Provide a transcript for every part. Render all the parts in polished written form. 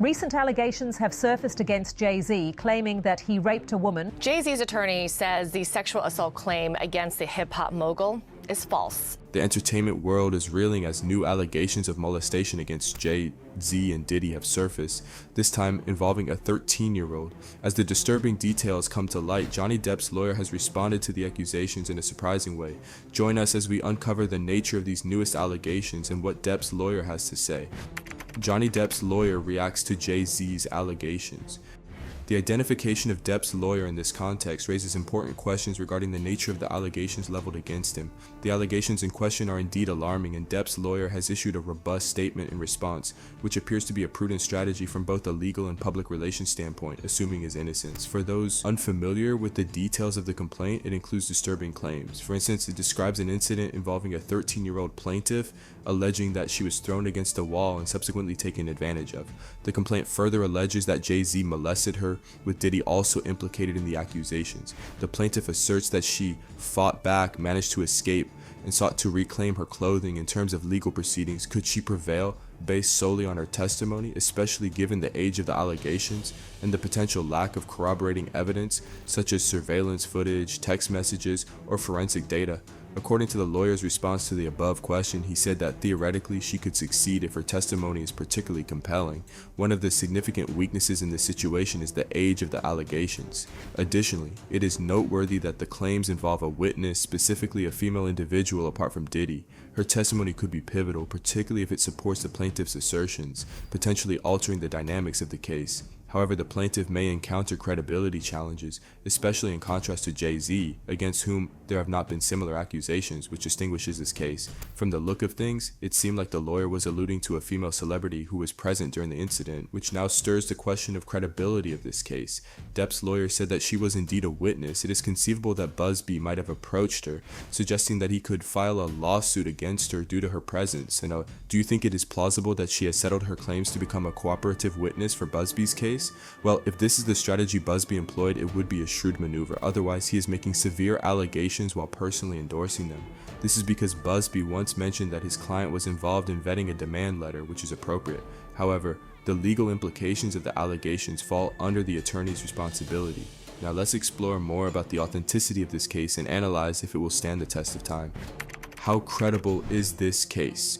Recent allegations have surfaced against Jay Z, claiming that he raped a woman. Jay Z's attorney says the sexual assault claim against the hip-hop mogul is false. The entertainment world is reeling as new allegations of molestation against Jay Z and Diddy have surfaced, this time involving a 13-year-old. As the disturbing details come to light, Johnny Depp's lawyer has responded to the accusations in a surprising way. Join us as we uncover the nature of these newest allegations and what Depp's lawyer has to say. Johnny Depp's lawyer reacts to Jay Z's allegations. The identification of Depp's lawyer in this context raises important questions regarding the nature of the allegations leveled against him. The allegations in question are indeed alarming, and Depp's lawyer has issued a robust statement in response, which appears to be a prudent strategy from both a legal and public relations standpoint, assuming his innocence. For those unfamiliar with the details of the complaint, it includes disturbing claims. For instance, it describes an incident involving a 13-year-old plaintiff alleging that she was thrown against a wall and subsequently taken advantage of. The complaint further alleges that Jay Z molested her, with Diddy also implicated in the accusations. The plaintiff asserts that she fought back, managed to escape, and sought to reclaim her clothing. In terms of legal proceedings, could she prevail based solely on her testimony, especially given the age of the allegations and the potential lack of corroborating evidence such as surveillance footage, text messages, or forensic data? According to the lawyer's response to the above question, he said that theoretically she could succeed if her testimony is particularly compelling. One of the significant weaknesses in this situation is the age of the allegations. Additionally, it is noteworthy that the claims involve a witness, specifically a female individual apart from Diddy. Her testimony could be pivotal, particularly if it supports the plaintiff's assertions, potentially altering the dynamics of the case. However, the plaintiff may encounter credibility challenges, especially in contrast to Jay Z, against whom there have not been similar accusations, which distinguishes this case. From the look of things, it seemed like the lawyer was alluding to a female celebrity who was present during the incident, which now stirs the question of credibility of this case. Depp's lawyer said that she was indeed a witness. It is conceivable that Busby might have approached her, suggesting that he could file a lawsuit against her due to her presence. And do you think it is plausible that she has settled her claims to become a cooperative witness for Busby's case? Well, if this is the strategy Busby employed, it would be a shrewd maneuver. Otherwise, he is making severe allegations while personally endorsing them. This is because Busby once mentioned that his client was involved in vetting a demand letter, which is appropriate. However, the legal implications of the allegations fall under the attorney's responsibility. Now let's explore more about the authenticity of this case and analyze if it will stand the test of time. How credible is this case?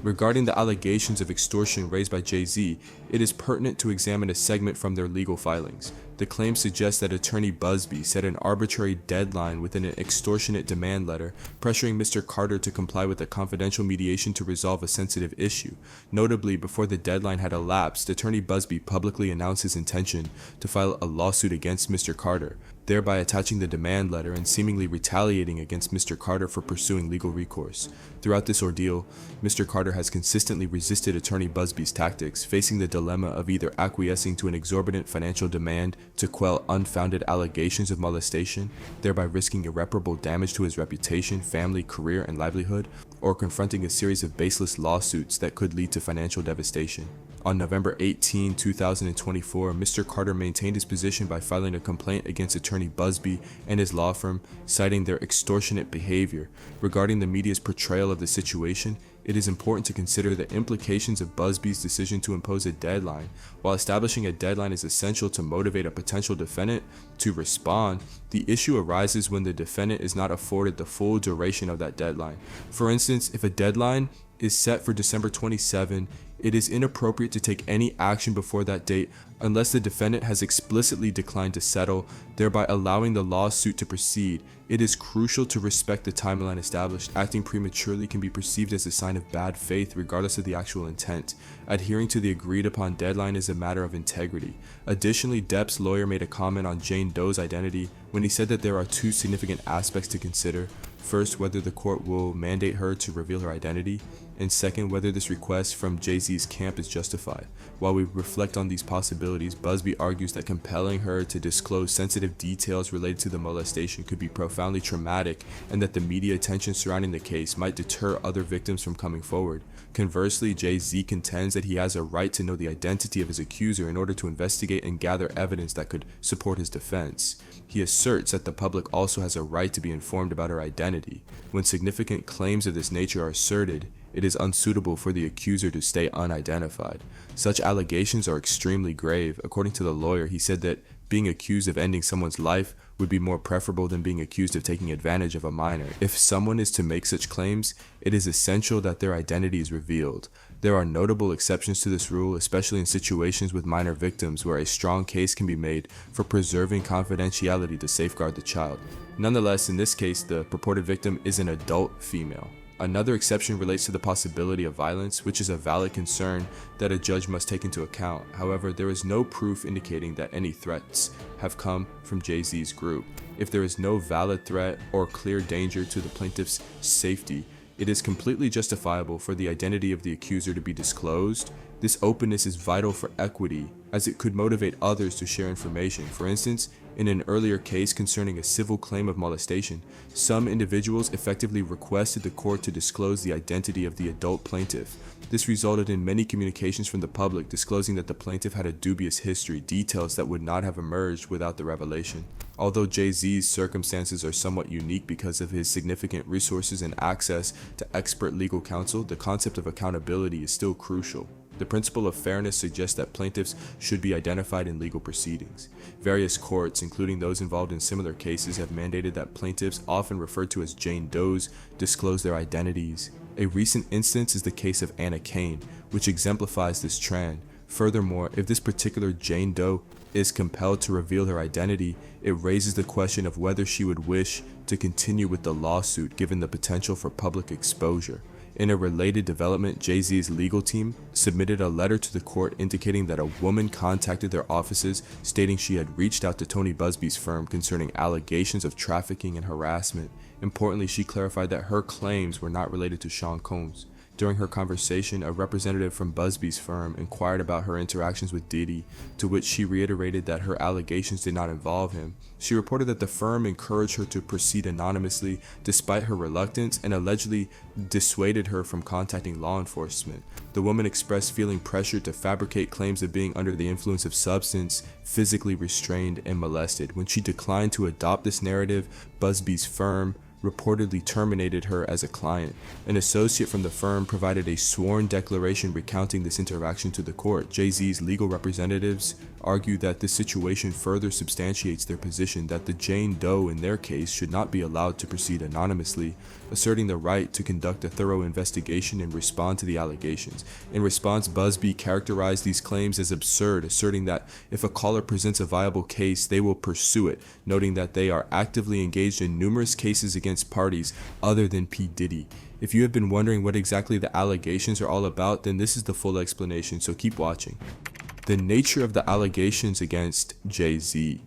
Regarding the allegations of extortion raised by Jay Z, it is pertinent to examine a segment from their legal filings. The claim suggests that attorney Busby set an arbitrary deadline within an extortionate demand letter, pressuring Mr. Carter to comply with a confidential mediation to resolve a sensitive issue. Notably, before the deadline had elapsed, attorney Busby publicly announced his intention to file a lawsuit against Mr. Carter, thereby attaching the demand letter and seemingly retaliating against Mr. Carter for pursuing legal recourse. Throughout this ordeal, Mr. Carter has consistently resisted attorney Busby's tactics, facing the dilemma of either acquiescing to an exorbitant financial demand to quell unfounded allegations of molestation, thereby risking irreparable damage to his reputation, family, career, and livelihood, or confronting a series of baseless lawsuits that could lead to financial devastation. On November 18, 2024, Mr. Carter maintained his position by filing a complaint against attorney Busby and his law firm, citing their extortionate behavior. Regarding the media's portrayal of the situation, it is important to consider the implications of Busby's decision to impose a deadline. While establishing a deadline is essential to motivate a potential defendant to respond, the issue arises when the defendant is not afforded the full duration of that deadline. For instance, if a deadline is set for December 27, it is inappropriate to take any action before that date unless the defendant has explicitly declined to settle, thereby allowing the lawsuit to proceed. It is crucial to respect the timeline established. Acting prematurely can be perceived as a sign of bad faith regardless of the actual intent. Adhering to the agreed upon deadline is a matter of integrity. Additionally, Depp's lawyer made a comment on Jane Doe's identity when he said that there are two significant aspects to consider. First, whether the court will mandate her to reveal her identity, and second, whether this request from Jay Z's camp is justified. While we reflect on these possibilities, Busby argues that compelling her to disclose sensitive details related to the molestation could be profoundly traumatic, and that the media attention surrounding the case might deter other victims from coming forward. Conversely, Jay Z contends that he has a right to know the identity of his accuser in order to investigate and gather evidence that could support his defense. He asserts that the public also has a right to be informed about her identity. When significant claims of this nature are asserted, it is unsuitable for the accuser to stay unidentified. Such allegations are extremely grave. According to the lawyer, he said that being accused of ending someone's life would be more preferable than being accused of taking advantage of a minor. If someone is to make such claims, it is essential that their identity is revealed. There are notable exceptions to this rule, especially in situations with minor victims where a strong case can be made for preserving confidentiality to safeguard the child. Nonetheless, in this case, the purported victim is an adult female. Another exception relates to the possibility of violence, which is a valid concern that a judge must take into account. However, there is no proof indicating that any threats have come from Jay Z's group. If there is no valid threat or clear danger to the plaintiff's safety, it is completely justifiable for the identity of the accuser to be disclosed. This openness is vital for equity, as it could motivate others to share information. For instance, in an earlier case concerning a civil claim of molestation, some individuals effectively requested the court to disclose the identity of the adult plaintiff. This resulted in many communications from the public disclosing that the plaintiff had a dubious history, details that would not have emerged without the revelation. Although Jay Z's circumstances are somewhat unique because of his significant resources and access to expert legal counsel, the concept of accountability is still crucial. The principle of fairness suggests that plaintiffs should be identified in legal proceedings. Various courts, including those involved in similar cases, have mandated that plaintiffs, often referred to as Jane Does, disclose their identities. A recent instance is the case of Anna Kane, which exemplifies this trend. Furthermore, if this particular Jane Doe is compelled to reveal her identity, it raises the question of whether she would wish to continue with the lawsuit given the potential for public exposure. In a related development, Jay Z's legal team submitted a letter to the court indicating that a woman contacted their offices stating she had reached out to Tony Busby's firm concerning allegations of trafficking and harassment. Importantly, she clarified that her claims were not related to Sean Combs. During her conversation, a representative from Busby's firm inquired about her interactions with Diddy, to which she reiterated that her allegations did not involve him. She reported that the firm encouraged her to proceed anonymously despite her reluctance and allegedly dissuaded her from contacting law enforcement. The woman expressed feeling pressured to fabricate claims of being under the influence of substance, physically restrained, and molested. When she declined to adopt this narrative, Busby's firm reportedly terminated her as a client. An associate from the firm provided a sworn declaration recounting this interaction to the court. Jay Z's legal representatives argued that this situation further substantiates their position that the Jane Doe in their case should not be allowed to proceed anonymously, asserting the right to conduct a thorough investigation and respond to the allegations. In response, Busby characterized these claims as absurd, asserting that if a caller presents a viable case, they will pursue it, noting that they are actively engaged in numerous cases against parties other than P. Diddy. If you have been wondering what exactly the allegations are all about, then this is the full explanation, so keep watching. The nature of the allegations against Jay Z.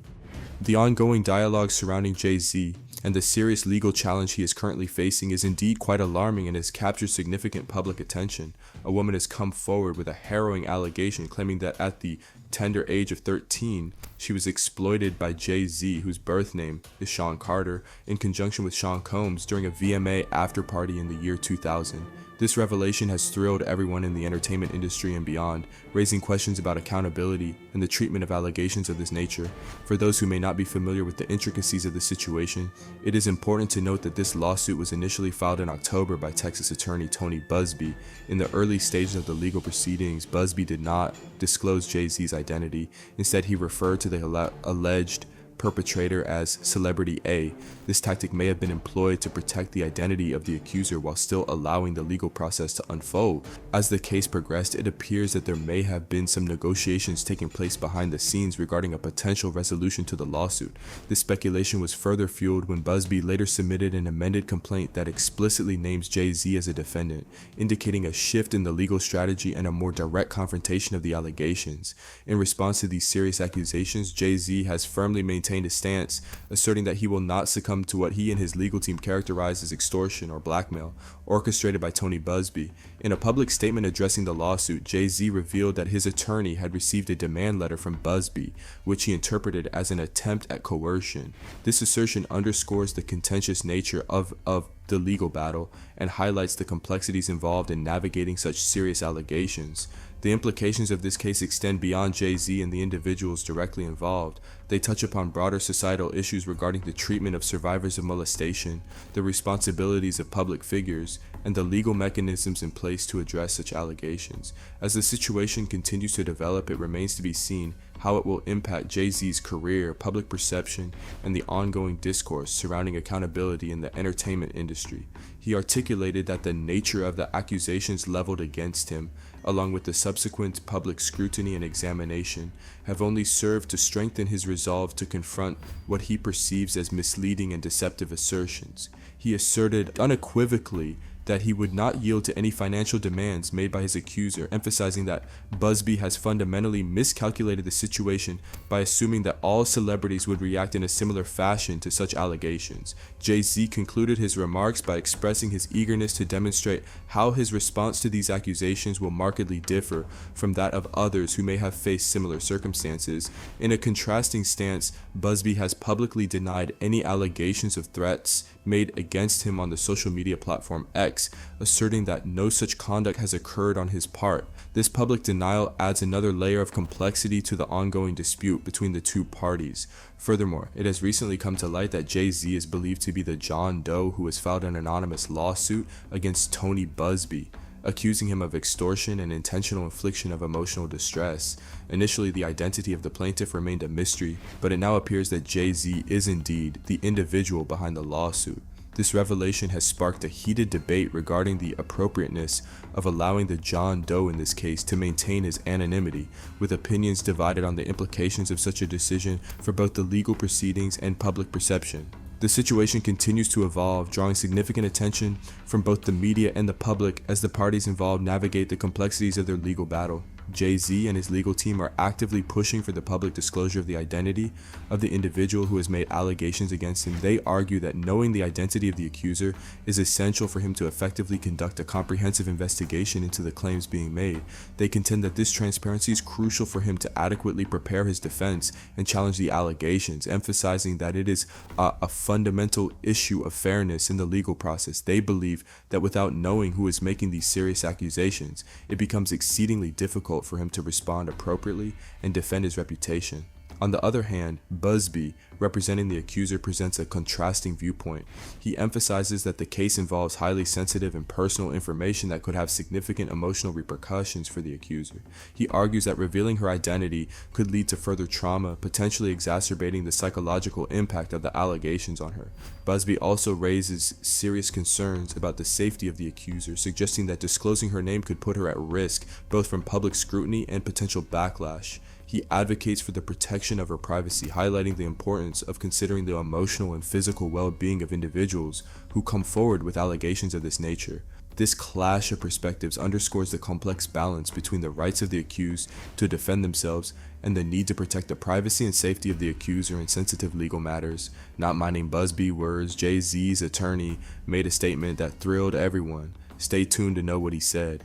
The ongoing dialogue surrounding Jay Z and the serious legal challenge he is currently facing is indeed quite alarming and has captured significant public attention. A woman has come forward with a harrowing allegation claiming that at the tender age of 13, she was exploited by Jay Z, whose birth name is Sean Carter, in conjunction with Sean Combs during a VMA after party in the year 2000. This revelation has thrilled everyone in the entertainment industry and beyond, raising questions about accountability and the treatment of allegations of this nature. For those who may not be familiar with the intricacies of the situation, it is important to note that this lawsuit was initially filed in October by Texas attorney Tony Busby. In the early stages of the legal proceedings, Busby did not disclose Jay Z's identity. Instead, he referred to the alleged perpetrator as Celebrity A. This tactic may have been employed to protect the identity of the accuser while still allowing the legal process to unfold. As the case progressed, it appears that there may have been some negotiations taking place behind the scenes regarding a potential resolution to the lawsuit. This speculation was further fueled when Busby later submitted an amended complaint that explicitly names Jay Z as a defendant, indicating a shift in the legal strategy and a more direct confrontation of the allegations. In response to these serious accusations, Jay Z has firmly maintained a stance, asserting that he will not succumb to what he and his legal team characterize as extortion or blackmail, orchestrated by Tony Busby. In a public statement addressing the lawsuit, Jay Z revealed that his attorney had received a demand letter from Busby, which he interpreted as an attempt at coercion. This assertion underscores the contentious nature of the legal battle and highlights the complexities involved in navigating such serious allegations. The implications of this case extend beyond Jay Z and the individuals directly involved. They touch upon broader societal issues regarding the treatment of survivors of molestation, the responsibilities of public figures, and the legal mechanisms in place to address such allegations. As the situation continues to develop, it remains to be seen how it will impact Jay Z's career, public perception, and the ongoing discourse surrounding accountability in the entertainment industry. He articulated that the nature of the accusations leveled against him, along with the subsequent public scrutiny and examination, have only served to strengthen his resolve to confront what he perceives as misleading and deceptive assertions. He asserted unequivocally that he would not yield to any financial demands made by his accuser, emphasizing that Busby has fundamentally miscalculated the situation by assuming that all celebrities would react in a similar fashion to such allegations. Jay Z concluded his remarks by expressing his eagerness to demonstrate how his response to these accusations will markedly differ from that of others who may have faced similar circumstances. In a contrasting stance, Busby has publicly denied any allegations of threats made against him on the social media platform X, asserting that no such conduct has occurred on his part. This public denial adds another layer of complexity to the ongoing dispute between the two parties. Furthermore, it has recently come to light that Jay Z is believed to be the John Doe who has filed an anonymous lawsuit against Tony Busby, accusing him of extortion and intentional infliction of emotional distress. Initially, the identity of the plaintiff remained a mystery, but it now appears that Jay Z is indeed the individual behind the lawsuit. This revelation has sparked a heated debate regarding the appropriateness of allowing the John Doe in this case to maintain his anonymity, with opinions divided on the implications of such a decision for both the legal proceedings and public perception. The situation continues to evolve, drawing significant attention from both the media and the public as the parties involved navigate the complexities of their legal battle. Jay Z and his legal team are actively pushing for the public disclosure of the identity of the individual who has made allegations against him. They argue that knowing the identity of the accuser is essential for him to effectively conduct a comprehensive investigation into the claims being made. They contend that this transparency is crucial for him to adequately prepare his defense and challenge the allegations, emphasizing that it is a fundamental issue of fairness in the legal process. They believe that without knowing who is making these serious accusations, it becomes exceedingly difficult for him to respond appropriately and defend his reputation. On the other hand, Busby, representing the accuser, presents a contrasting viewpoint. He emphasizes that the case involves highly sensitive and personal information that could have significant emotional repercussions for the accuser. He argues that revealing her identity could lead to further trauma, potentially exacerbating the psychological impact of the allegations on her. Busby also raises serious concerns about the safety of the accuser, suggesting that disclosing her name could put her at risk, both from public scrutiny and potential backlash. He advocates for the protection of her privacy, highlighting the importance of considering the emotional and physical well-being of individuals who come forward with allegations of this nature. This clash of perspectives underscores the complex balance between the rights of the accused to defend themselves and the need to protect the privacy and safety of the accuser in sensitive legal matters. Not minding Busby's words, Jay Z's attorney made a statement that thrilled everyone. Stay tuned to know what he said.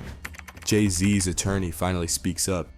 Jay Z's attorney finally speaks up.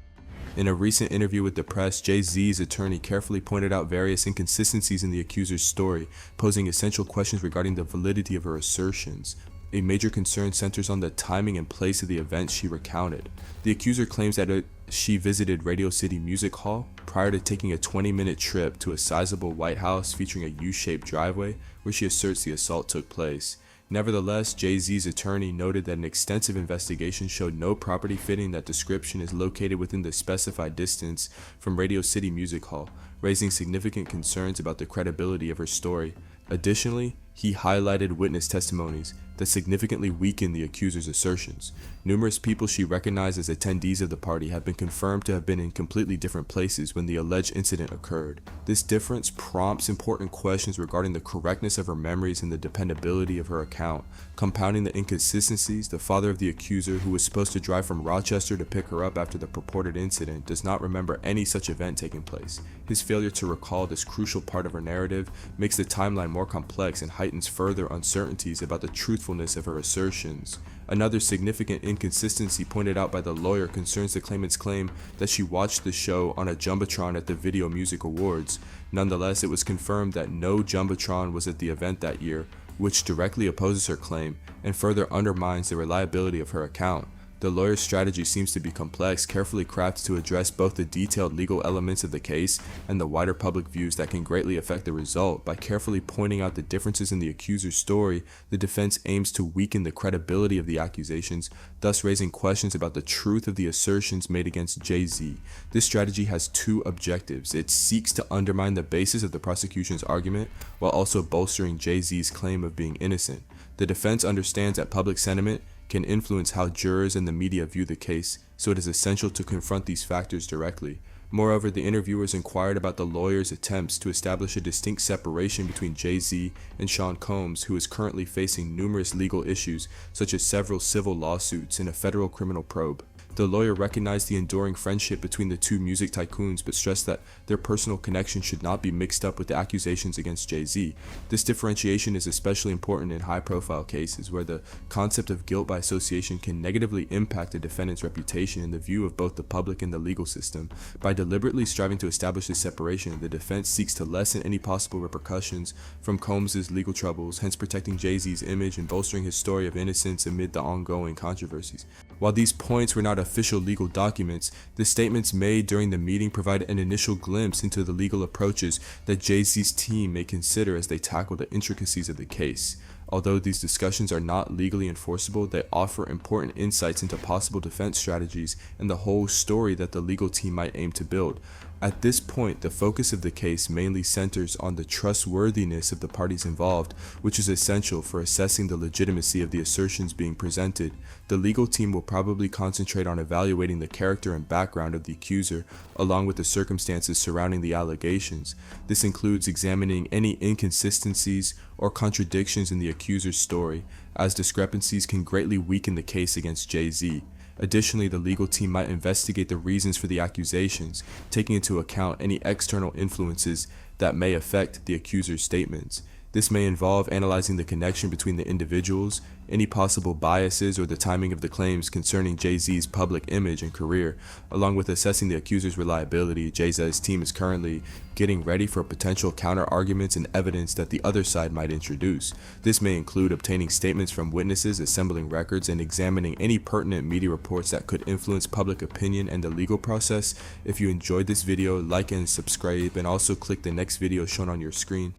In a recent interview with the press, Jay Z's attorney carefully pointed out various inconsistencies in the accuser's story, posing essential questions regarding the validity of her assertions. A major concern centers on the timing and place of the events she recounted. The accuser claims that she visited Radio City Music Hall prior to taking a 20-minute trip to a sizable White House featuring a U-shaped driveway where she asserts the assault took place. Nevertheless, Jay Z's attorney noted that an extensive investigation showed no property fitting that description is located within the specified distance from Radio City Music Hall, raising significant concerns about the credibility of her story. Additionally, he highlighted witness testimonies that significantly weakened the accuser's assertions. Numerous people she recognized as attendees of the party have been confirmed to have been in completely different places when the alleged incident occurred. This difference prompts important questions regarding the correctness of her memories and the dependability of her account. Compounding the inconsistencies, the father of the accuser, who was supposed to drive from Rochester to pick her up after the purported incident, does not remember any such event taking place. His failure to recall this crucial part of her narrative makes the timeline more complex and heightens further uncertainties about the truthfulness of her assertions. Another significant inconsistency pointed out by the lawyer concerns the claimant's claim that she watched the show on a Jumbotron at the Video Music Awards. Nonetheless, it was confirmed that no Jumbotron was at the event that year, which directly opposes her claim and further undermines the reliability of her account. The lawyer's strategy seems to be complex, carefully crafted to address both the detailed legal elements of the case and the wider public views that can greatly affect the result. By carefully pointing out the differences in the accuser's story, the defense aims to weaken the credibility of the accusations, thus raising questions about the truth of the assertions made against Jay Z. This strategy has two objectives. It seeks to undermine the basis of the prosecution's argument while also bolstering Jay Z's claim of being innocent. The defense understands that public sentiment can influence how jurors and the media view the case, so it is essential to confront these factors directly. Moreover, the interviewers inquired about the lawyer's attempts to establish a distinct separation between Jay Z and Sean Combs, who is currently facing numerous legal issues, such as several civil lawsuits and a federal criminal probe. The lawyer recognized the enduring friendship between the two music tycoons, but stressed that their personal connection should not be mixed up with the accusations against Jay Z. This differentiation is especially important in high-profile cases where the concept of guilt by association can negatively impact a defendant's reputation in the view of both the public and the legal system. By deliberately striving to establish this separation, the defense seeks to lessen any possible repercussions from Combs' legal troubles, hence protecting Jay Z's image and bolstering his story of innocence amid the ongoing controversies. While these points were not official legal documents, the statements made during the meeting provide an initial glimpse into the legal approaches that Jay Z's team may consider as they tackle the intricacies of the case. Although these discussions are not legally enforceable, they offer important insights into possible defense strategies and the whole story that the legal team might aim to build. At this point, the focus of the case mainly centers on the trustworthiness of the parties involved, which is essential for assessing the legitimacy of the assertions being presented. The legal team will probably concentrate on evaluating the character and background of the accuser, along with the circumstances surrounding the allegations. This includes examining any inconsistencies or contradictions in the accuser's story, as discrepancies can greatly weaken the case against Jay Z. Additionally, the legal team might investigate the reasons for the accusations, taking into account any external influences that may affect the accuser's statements. This may involve analyzing the connection between the individuals, any possible biases, or the timing of the claims concerning Jay Z's public image and career, along with assessing the accuser's reliability. Jay Z's team is currently getting ready for potential counter-arguments and evidence that the other side might introduce. This may include obtaining statements from witnesses, assembling records, and examining any pertinent media reports that could influence public opinion and the legal process. If you enjoyed this video, like and subscribe, and also click the next video shown on your screen.